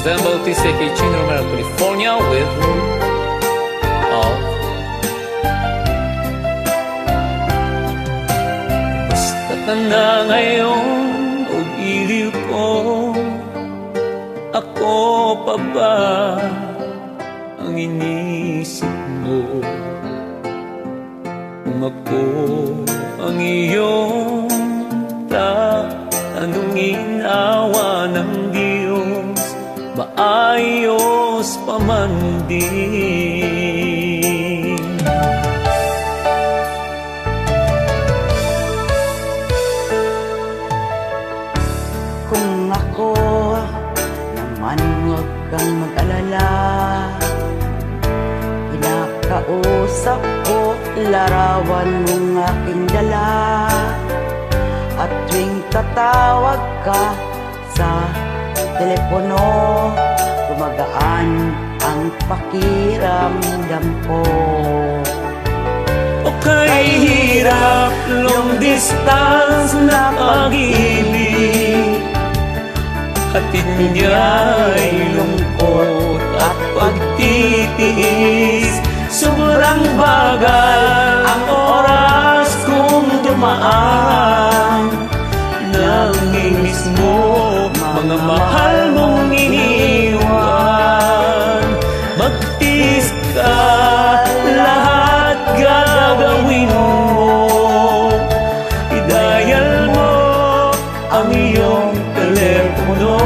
San Bautista kay Chino Romero, California with All. Basta't na ngayon o iliw ko, ako pa ba ang inisip mo? Kung ako ang iyong tanungin, awa ng Diyos, maayos pa man din. Kung ako naman, huwag kang mag-alala, kinakausap ko larawan mong aking dala. At tuwing tatawag ka sa telepono, gumagaan ang pakiramdam ko. O kay hirap, long distance na pag-ibig, hatid niya'y lungkot at pagtitiis. Sobrang bagal ang oras kong dumaan, namimiss mo mga mahal mong iniwan. Magtiis ka, lahat gagawin mo, i-dial mo ang iyong telepono.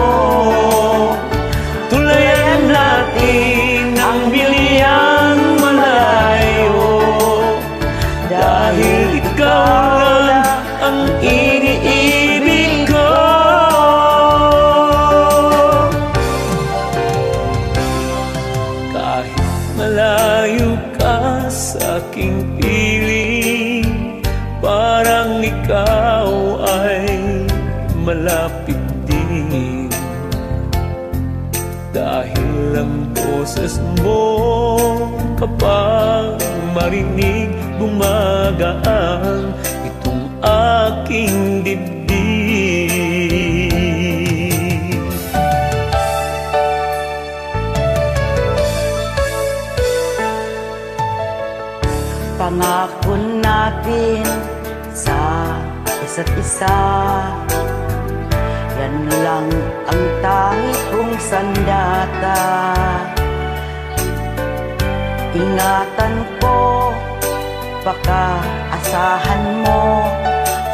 Tulayan natin ang bilyang malayo, dahil ikaw lang ang iniibig ko. Kahit malayo ka sa aking piling, parang ikaw ay malapit din. Dahil ang boses mo kapag marinig, gumagaan itong aking dibdib. Pangako natin sa isa't isa, yan lang ang tangi kong sandata. Ingatan ko, baka asahan mo,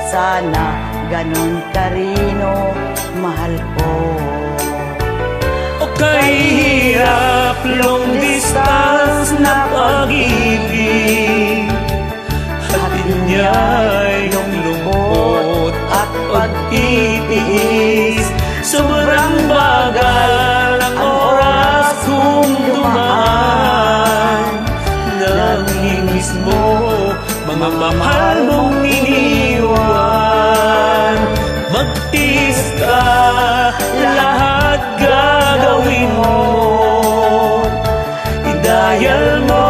sana ganun ka rin o mahal ko. O kay hirap, long distance na pag-ibig, hatid niya'y lungkot at pagtitiis. Sobrang bagal ang oras kong dumaan, namimiss mo mga mahal mong iniwan. Magtiis ka, lahat gagawin mo, i-dial mo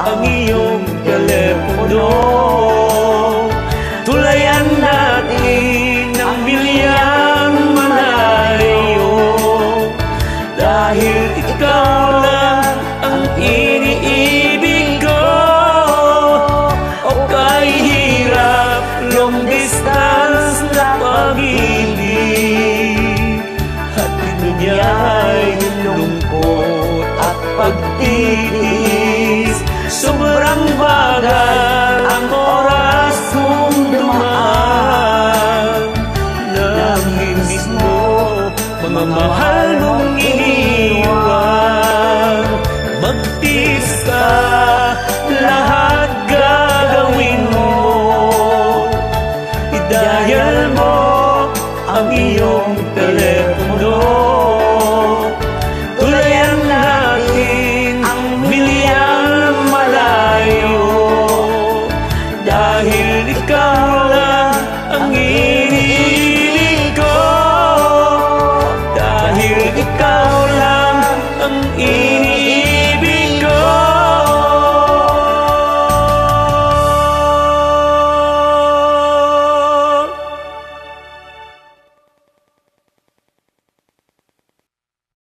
ang iyong telepono. Tulayan natin ang bilyang malayo, dahil ikaw lang ang iniibig ko. O kay hirap, long distance na pag-ibig, hatid niya'y lungkot at pagtitiis. Sobrang bagal ang oras kong dumaan, namimiss mo mga mahal mong iniwan. Magtiis ka, lahat gagawin mo, i-dial mo ang iyong telepono.